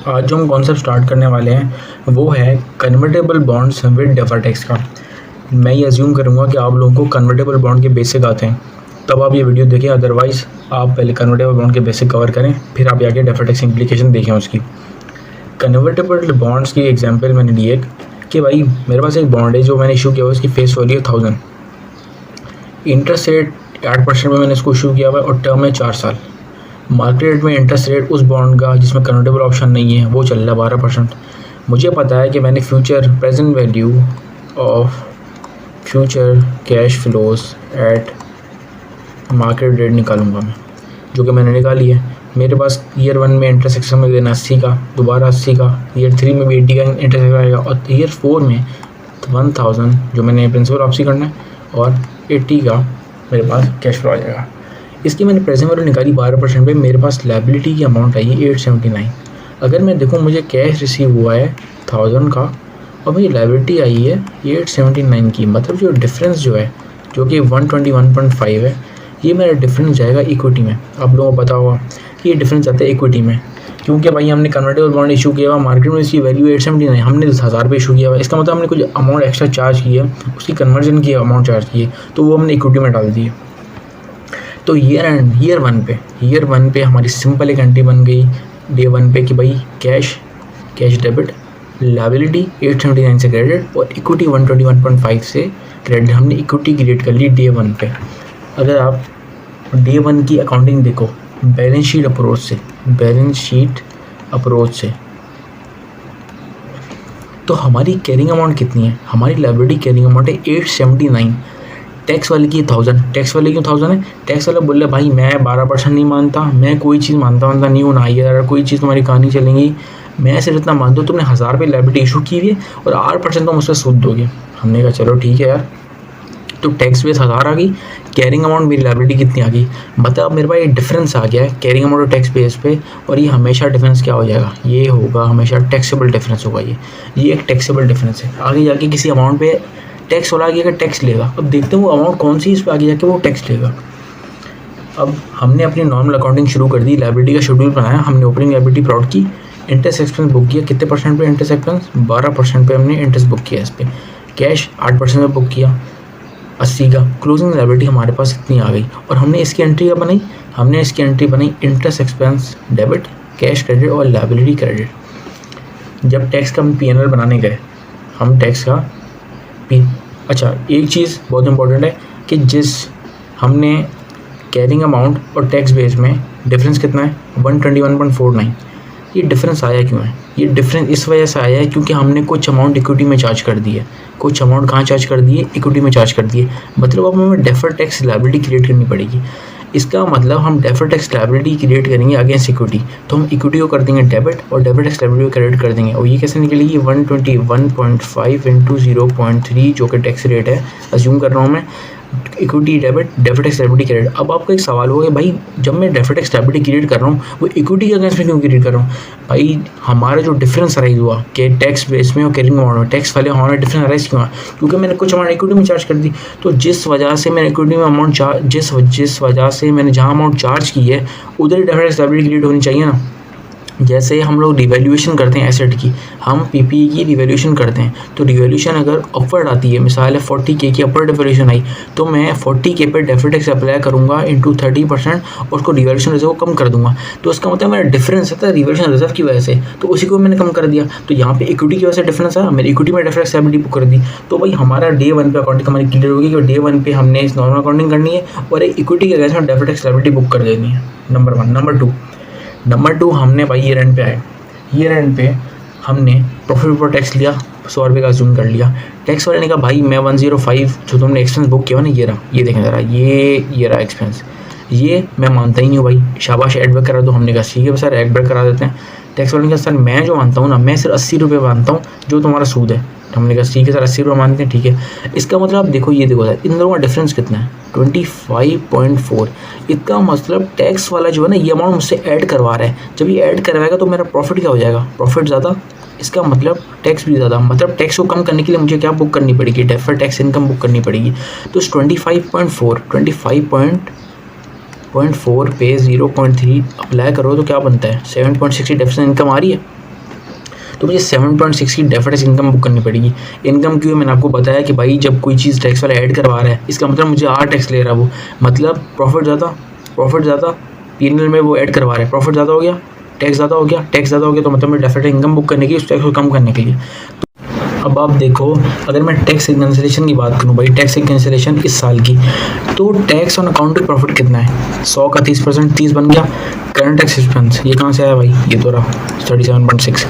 आज जो हम कॉन्सेप्ट स्टार्ट करने वाले हैं वो है convertible bonds with deferred tax का। मैं ये अज्यूम करूँगा कि आप लोगों को कन्वर्टेबल बॉन्ड के बेसिक आते हैं, तब आप ये वीडियो देखें। अदरवाइज़ आप पहले कन्वर्टेबल बॉन्ड के बेसिक कवर करें, फिर आप आगे डेफर्ड टैक्स इम्प्लीकेशन देखें उसकी। कन्वर्टेबल बॉन्ड्स की एग्जांपल मैंने दी है कि भाई मेरे पास एक बॉन्ड है जो मैंने इशू किया हुआ है, उसकी फेस वैल्यू 1000, इंटरेस्ट रेट 8% में मैंने इसको इशू किया हुआ है और टर्म है 4 साल। मार्केट रेट में इंटरेस्ट रेट उस बॉन्ड का जिसमें कन्वर्टेबल ऑप्शन नहीं है वो चल रहा है 12%। मुझे पता है कि मैंने future present value of future cash flows eight market rate निकालूंगा मैं, जो कि मैंने निकाली है। मेरे पास ईयर 1 में इंटरेस्ट एक्सपेंस में देना 80 का, दोबारा 80 का, ईयर 3 में भी 80 का इंटरेस्ट आएगा और ईयर 4 में 1000 जो मैंने प्रिंसिपल वापसी करना है और 80 का मेरे पास कैश फ्लो आ जाएगा। इसकी मैंने प्रेजेंट वैल्यू निकाली 12% पे, मेरे पास लायबिलिटी की अमाउंट आई है 879। अगर मैं देखूँ मुझे कैश रिसीव हुआ है 1000 का और मुझे लायबिलिटी आई है 879 की, मतलब जो डिफरेंस जो है जो कि 121.5 है, ये मेरा डिफरेंस जाएगा इक्विटी में। आप लोगों को पता होगा कि ये डिफरेंस आता है इक्विटी में, क्योंकि भाई हमने कन्वर्टेबल बॉन्ड इशू किया हुआ, मार्केट में इसकी वैल्यू 879, हमने 1000 पे इशू किया हुआ, इसका मतलब हमने कुछ अमाउंट एक्स्ट्रा चार्ज की है, उसकी कन्वर्जन की अमाउंट चार्ज की है, तो वो हमने इक्विटी में डाल दी है। तो ईयर वन पे हमारी सिंपल एक एंट्री बन गई डे 1 पे कि भाई कैश डेबिट, लायबिलिटी 879 से क्रेडिट और इक्विटी 121.5 से क्रेडिट। हमने इक्विटी क्रिएट कर ली डे 1 पे। अगर आप डे 1 की अकाउंटिंग देखो बैलेंस शीट अप्रोच से तो हमारी कैरिंग अमाउंट कितनी है? हमारी लायबिलिटी कैरिंग अमाउंट है 879। टैक्स वाले की 1000। टैक्स वाले क्यों 1000 है? टैक्स वाला बोल रहा भाई मैं 12% नहीं मानता, मैं कोई चीज़ मानता नहीं हूँ ना, यार कोई चीज़ तुम्हारी कहानी चलेंगी, मैं सिर्फ इतना मानता हूँ तुमने 1000 पे लायबिलिटी इशू की हुई है और 8% तो मुझसे सूद दोगे। हमने कहा चलो ठीक है यार, तो टैक्स बेस 1000 आ गई, कैरिंग अमाउंट मेरी लायबिलिटी कितनी आ गई, मतलब मेरे पास एक डिफरेंस आ गया है कैरिंग अमाउंट और टैक्स बेस पे, और ये हमेशा डिफरेंस क्या हो जाएगा, ये होगा हमेशा टैक्सेबल डिफरेंस होगा। ये एक टैक्सेबल डिफरेंस है। आगे जाके किसी अमाउंट पे टैक्स वाला आगे टैक्स लेगा, अब देखते हैं वो अमाउंट कौन सी, इस पर आगे जाके वो टैक्स लेगा। अब हमने अपनी नॉर्मल अकाउंटिंग शुरू कर दी, लायबिलिटी का शेड्यूल बनाया, हमने ओपनिंग लायबिलिटी प्लॉट की, इंटरेस्ट एक्सपेंस बुक किया। कितने परसेंट पे इंटरेस्ट एक्सपेंस? 12% पे हमने इंटरेस्ट बुक किया इस पर। कैश 8% में बुक किया 80 का। क्लोजिंग लायबिलिटी हमारे पास इतनी आ गई और हमने इसकी एंट्री क्या बनाई? हमने इसकी एंट्री बनाई interest expense debit, cash credit और लायबिलिटी क्रेडिट। जब टैक्स का हम P&L बनाने गए, हम टैक्स का अच्छा एक चीज़ बहुत इंपॉर्टेंट है कि जिस हमने कैरिंग अमाउंट और टैक्स बेस में डिफरेंस कितना है 121.49। ये डिफरेंस आया क्यों है? ये डिफरेंस इस वजह से आया है क्योंकि हमने कुछ अमाउंट इक्विटी में चार्ज कर दी है। कुछ अमाउंट कहाँ चार्ज कर दी है? इक्विटी में चार्ज कर दी है। मतलब अब हमें डेफर्ड टैक्स लायबिलिटी क्रिएट करनी पड़ेगी। इसका मतलब हम डेफर्ड टैक्स लायबिलिटी क्रिएट करेंगे अगेंस्ट इक्विटी, तो हम इक्विटी को कर देंगे डेबिट और डेबिट टैक्स लायबिलिटी को क्रेडिट कर देंगे। और ये कैसे निकलेगी? 121.5 इंटू 0.3 जो कि टैक्स रेट है, अज्यूम कर रहा हूँ मैं, equity debit, deferred tax liability credit. अब आपको एक सवाल होगा भाई जब मैं डेफर्ड टैक्स लायबिलिटी क्रिएट कर रहा हूँ वो इक्विटी के अगेंस्ट में क्यों क्रिएट कर रहा हूँ? भाई हमारा जो डिफरेंस अराइज हुआ कि टैक्स बेस में और कैरिंग अमाउंट में, टैक्स वाले हमारा डिफरेंस अराइज क्यों हुआ? क्योंकि मैंने कुछ अमाउंट इक्विटी में चार्ज कर दी। तो जिस वजह से मैंने इक्विटी में अमाउंट जिस वजह से मैंने जहाँ अमाउंट चार्ज की है उधर ही डेफर्ड टैक्स लायबिलिटी क्रिएट होनी चाहिए ना। जैसे हम लोग रिवैल्यूएशन करते हैं एसेट की, हम पीपीई की रिवैल्यूएशन करते हैं, तो रिवैल्यूएशन अगर अपवर्ड आती है, मिसाल है 40K की अपवर्ड रिवैल्यूएशन आई, तो मैं 40K पे डेफर्ड टैक्स अप्लाई करूँगा इंटू 30% और उसको रिवैल्यूएशन रिजर्व को कम कर दूंगा। तो उसका मतलब मेरा डिफरेंस आता है रिवैल्यूएशन रिजर्व की वजह से, तो उसी को मैंने कम कर दिया। तो यहाँ पे इक्विटी की वजह से डिफरेंस आया, मैंने इक्विटी में डेफर्ड टैक्स लायबिलिटी बुक कर दी। तो भाई हमारा डे 1 पे अकाउंटिंग हमारी क्लियर होगी कि डे 1 पे हमने इस नॉर्मल अकाउंटिंग करनी है और एक इक्विटी के अगेंस्ट में डेफर्ड टैक्स लायबिलिटी बुक कर देनी है। नंबर 1। नंबर 2 हमने भाई ईयर एंड पे आए, ईयर एंड पे हमने प्रॉफिट बिफोर टैक्स लिया, 100 रुपये का अज्यूम कर लिया। टैक्स वाले ने कहा भाई मैं 105 जो तुमने एक्सपेंस बुक किया ना, ये देखें ज़रा, ये रहा एक्सपेंस, ये मैं मानता ही नहीं हूँ भाई, शाबाश ऐड बैक करा दो। हमने कहा ठीक है सर ऐड बैक करा देते हैं। टैक्स वाले ने कहा सर मैं जो मानता हूँ ना, मैं सिर्फ 80 रुपये मानता हूँ जो तुम्हारा सूद है। हमने कहा ठीक है सर 80 रुपये मानते हैं, ठीक है। इसका मतलब आप देखो, ये देखो सर इन दोनों का डिफरेंस कितना है 25.4। इसका मतलब टैक्स वाला जो है ना ये अमाउंट मुझसे ऐड करवा रहा है, जब ये ऐड करवाएगा तो मेरा प्रॉफिट क्या हो जाएगा? प्रॉफिट ज़्यादा, इसका मतलब टैक्स भी ज़्यादा। मतलब टैक्स को कम करने के लिए मुझे क्या बुक करनी पड़ेगी? डेफर्ड टैक्स इनकम बुक करनी पड़ेगी। तो 25.4 पे 0.3 अप्लाई करो तो क्या बनता है? 7.60 डेफिसिट इनकम आ रही है। तो मुझे 7.6 की डेफर्ड टैक्स इनकम बुक करनी पड़ेगी। इनकम क्यों, मैंने आपको बताया कि भाई जब कोई चीज़ टैक्स वाला ऐड करवा रहा है इसका मतलब मुझे आर टैक्स ले रहा है वो, मतलब प्रॉफिट ज़्यादा P&L में वो ऐड करवा रहा है, प्रॉफिट ज़्यादा हो गया, टैक्स ज़्यादा हो गया, तो मतलब मैं डेफर्ड इनकम बुक करने की उस टैक्स को कम करने के लिए। अब आप देखो, अगर मैं टैक्स कैंसिलेशन की बात करूँ भाई, टैक्स कैंसिलेशन इस साल की, तो टैक्स ऑन अकाउंट प्रॉफिट कितना है, 100 का 30%, 30 बन गया। करंट टैक्स एक्सपेंस ये कहाँ से आया भाई, ये तो रहा 37.6।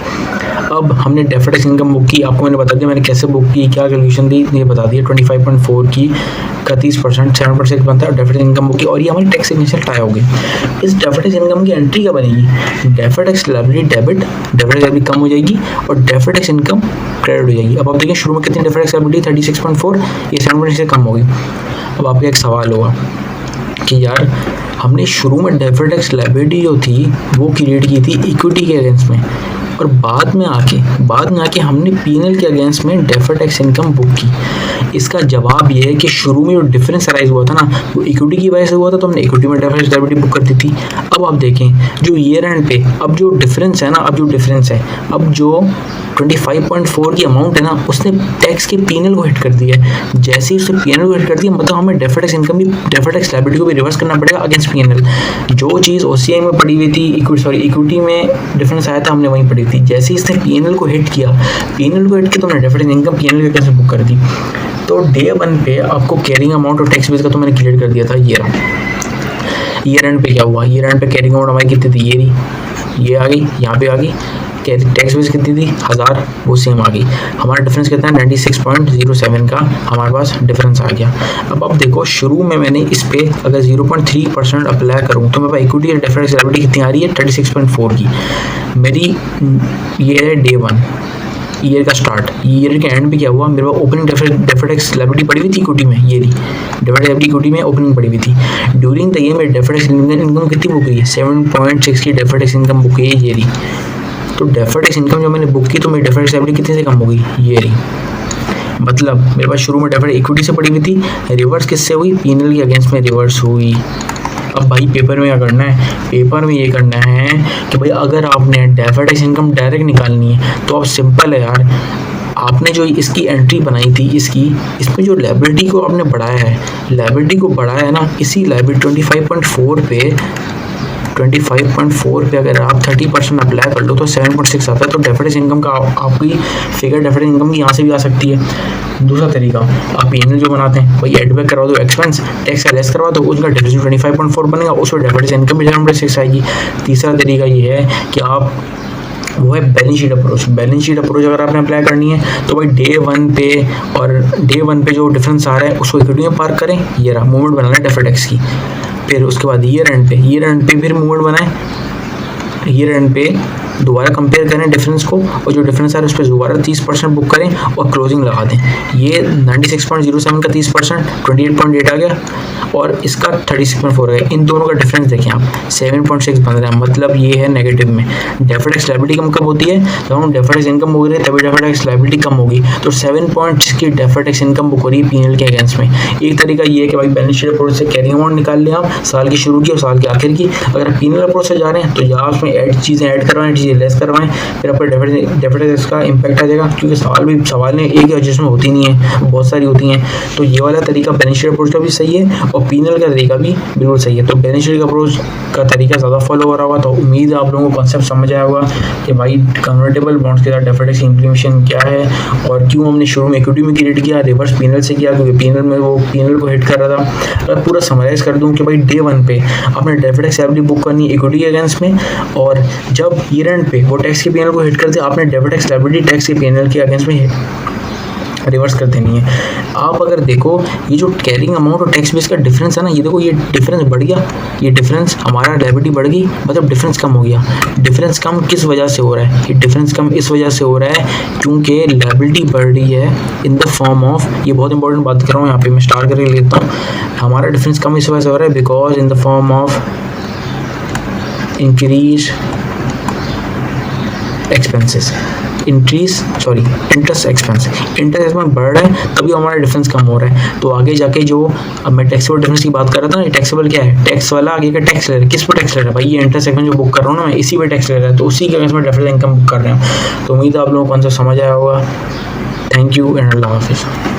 अब हमने डेफर्ड टैक्स इनकम बुक की, आपको मैंने बता दिया मैंने कैसे बुक की, क्या कैलकुलेशन दी, ये बता दिया। 25.4 की का 30%, 7.6 बनता है डेफर्ड इनकम बुक की, और ये हमारी टैक्स इनिशियल टाई होगी। इस डेफर्ड टैक्स इनकम की एंट्री क्या बनेगी, deferred tax liability debit, deferred tax liability कम हो जाएगी और डेफर्ड टैक्स इनकम क्रेडिट हो जाएगी। अब आप देखिए शुरू में कितनी डेफर्ड टैक्स लायबिलिटी 36.4, ये 7.6 से कम होगी। अब आपका एक सवाल होगा कि यार हमने शुरू में डेफर्ड टैक्स लायबिलिटी जो थी वो क्रिएट की थी इक्विटी के अगेंस्ट में, और बाद में आके हमने P&L के अगेंस्ट में डेफर्ड टैक्स इनकम बुक की। इसका जवाब ये है कि शुरू में जो डिफरेंस अराइज हुआ था ना वो इक्विटी की वजह से हुआ था, तो हमने इक्विटी में डेफर्ड टैक्स लायबिलिटी बुक कर दी थी। अब आप देखें जो ईयर एंड पे अब जो डिफरेंस है, अब जो 25.4 की अमाउंट है ना उसने टैक्स के P&L को हिट कर दिया है। जैसे ही उसने P&L को हिट कर दिया मतलब हमें डेफर्ड टैक्स इनकम भी, डेफर्ड टैक्स लायबिलिटी को भी रिवर्स करना पड़ेगा अगेंस्ट P&L। जो चीज़ OCI में पड़ी हुई थी, इक्विटी में डिफरेंस आया था हमने वहीं पड़ी थी। जैसे ही इसने P&L को हिट किया तो हमने डेफर्ड टैक्स इनकम P&L के कैसे बुक कर दी। तो डे 1 पे आपको कैरिंग अमाउंट और टैक्स बेस का तो मैंने क्लियर कर दिया था। ईयर एंड पे क्या हुआ, ईयर एंड पे कैरिंग अमाउंट हमारी कितनी थी, ये आ गई, यहाँ पे आ गई। टैक्स बेस कितनी थी 1000, वो सेम आ गई। हमारा डिफरेंस कितना है 96.07 का हमारे पास डिफरेंस आ गया। अब आप देखो शुरू में मैंने इस पे अगर 0.3% अप्लाई करूँ तो मेरे पास इक्विटी और डेफर्ड टैक्स लायबिलिटी कितनी आ रही है 36.4 की मेरी। ये है डे 1 ईयर का स्टार्ट। ईयर के एंड पे क्या हुआ, मेरे पास ओपनिंग डेफर्ड टैक्स लायबिलिटी पड़ी हुई थी इक्विटी में, ये रही डेफर्ड टैक्स लायबिलिटी इक्विटी में ओपनिंग पड़ी हुई थी। ड्यूरिंग द ईयर मेरे डेफर्ड टैक्स इनकम कितनी बुक हुई है 7.6 की डेफर्ड टैक्स इनकम बुक हुई है, ये रही। तो डेफर्ड टैक्स इनकम जो मैंने बुक की तो मेरी डेफर्ड टैक्स लायबिलिटी कितने से कम हो गई, ये रही। मतलब मेरे पास शुरू में डेफर्ड इक्विटी से पड़ी हुई थी, रिवर्स किससे हुई, P&L के अगेंस्ट में रिवर्स हुई। अब भाई पेपर में क्या करना है, पेपर में ये करना है कि भाई अगर आपने डेफर्ड टैक्स इनकम डायरेक्ट निकालनी है तो अब सिंपल है यार, आपने जो इसकी एंट्री बनाई थी इसमें जो लायबिलिटी को आपने बढ़ाया है ना, इसी लायबिलिटी 25.4 पे अगर आप 30% अप्लाई कर लो तो 7.6 आता है। तो डेफर्ड टैक्स इनकम का आपकी फिगर डेफर्ड इनकम की यहाँ से भी आ सकती है। दूसरा तरीका, आप P&L जो बनाते हैं भाई एड बैक करवा दो एक्सपेंस, टैक्स का लेस करवा दो, उसका डिफरेंस 25.4 बनेगा, उसमें डेफर्ड टैक्स इनकम भी 7.6 आएगी। तीसरा तरीका ये है कि आप वो है बैलेंस शीट अप्रोच अगर आपने अप्लाई करनी है तो भाई डे 1 पे जो डिफरेंस आ रहा है उसको इक्विटी में पार्क करें, ये रहा मूवमेंट बनाना है डेफर्ड टैक्स की। फिर उसके बाद ईयर एंड पे फिर मूवमेंट बनाएं, ईयर एंड पे दोबारा कंपेयर करें डिफरेंस को, और जो डिफरेंस आ रहा है उस पर दोबारा 30% बुक करें और क्लोजिंग लगा दें। ये 96.07 का 30% 28.8 आ गया और इसका 36.4 आ गया। इन दोनों का डिफरेंस देखें आप 7.6 बन रहा है, मतलब ये है नेगेटिव में। डेफर्ड टैक्स लायबिलिटी कम कब होती है, जब हम डेफर्ड टैक्स इनकम हो रही है तभी डेफर्ड टैक्स लायबिलिटी कम होगी। तो 7.6 की डेफर्ड टैक्स इनकम बुक हो रही है P&L के अगेंस्ट में। एक तरीका ये है कि भाई बैलेंस शीट अप्रोच से कैरिंग अमाउंट निकाल लें आप साल की शुरू की और साल के आखिर की। अगर आप P&L अप्रोच से जा रहे हैं तो या उसमें चीज़ें ऐड करवाएं, चीज़ें लेस करवाएं, फिर आपका डेफर्ड टैक्स का इम्पैक्ट आ जाएगा। क्योंकि सवाल में एक ही एडजस्टमेंट होती नहीं है, बहुत सारी होती हैं। तो ये वाला तरीका बैलेंस शीट अप्रोच का भी सही है और P&L का तरीका भी बिल्कुल सही है। तो बैलेंस शीट अप्रोच का तरीका ज़्यादा फॉलो हो रहा होगा, तो उम्मीद है आप लोगों को कॉन्सेप्ट समझ आया होगा कि भाई कन्वर्टेबल बॉन्ड्स के साथ डेफर्ड टैक्स इम्प्लीमेंटेशन क्या है और क्यों हमने शुरू में इक्विटी में क्रिएट किया, रिवर्स P&L से किया क्योंकि P&L में वो P&L को हिट कर रहा था। अगर पूरा समराइज कर दूं कि भाई डे 1 पे आपने डेफर्ड टैक्स लायबिलिटी बुक करनी है इक्विटी के अगेंस्ट में, और जब ईयर एंड पे वो टैक्स के P&L को हिट कर दिया आपने डेफर्ड टैक्स लायबिलिटी टैक्स के P&L के अगेंस्ट में रिवर्स कर देनी है। आप अगर देखो ये जो कैरिंग अमाउंट और टैक्स बेस का डिफरेंस है ना, ये देखो ये डिफरेंस बढ़ गया, ये डिफरेंस हमारा लायबिलिटी बढ़ गई, मतलब डिफरेंस कम हो गया। डिफरेंस कम किस वजह से हो रहा है, ये डिफरेंस कम इस वजह से हो रहा है क्योंकि लायबिलिटी बढ़ रही है इन द फॉर्म ऑफ, ये बहुत इंपॉर्टेंट बात कर रहा हूँ यहाँ पे मैं स्टार करके लेता हूँ, हमारा डिफरेंस कम इस वजह से हो रहा है because in the form of increase expenses interest expense बढ़ रहा है, तभी हमारा डिफरेंस कम हो रहा है। तो आगे जाके जो अब मैं टैक्सेबल डिफरेंस की बात कर रहा था ना, टैक्सेबल क्या है, टैक्स वाला आगे का टैक्स ले रहा है, किस पर टैक्स ले रहा है भाई, ये इंटरेस्ट एक्सपेंस जो बुक कर रहा हूँ ना मैं, इसी पे टैक्स ले रहा है, तो उसी के अगेंस्ट में डेफिनेट इनकम बुक कर रहे हैं। तो उम्मीद है आप लोगों को आंसर समझ आया होगा। थैंक यू एंड अल्लाह हाफिज़।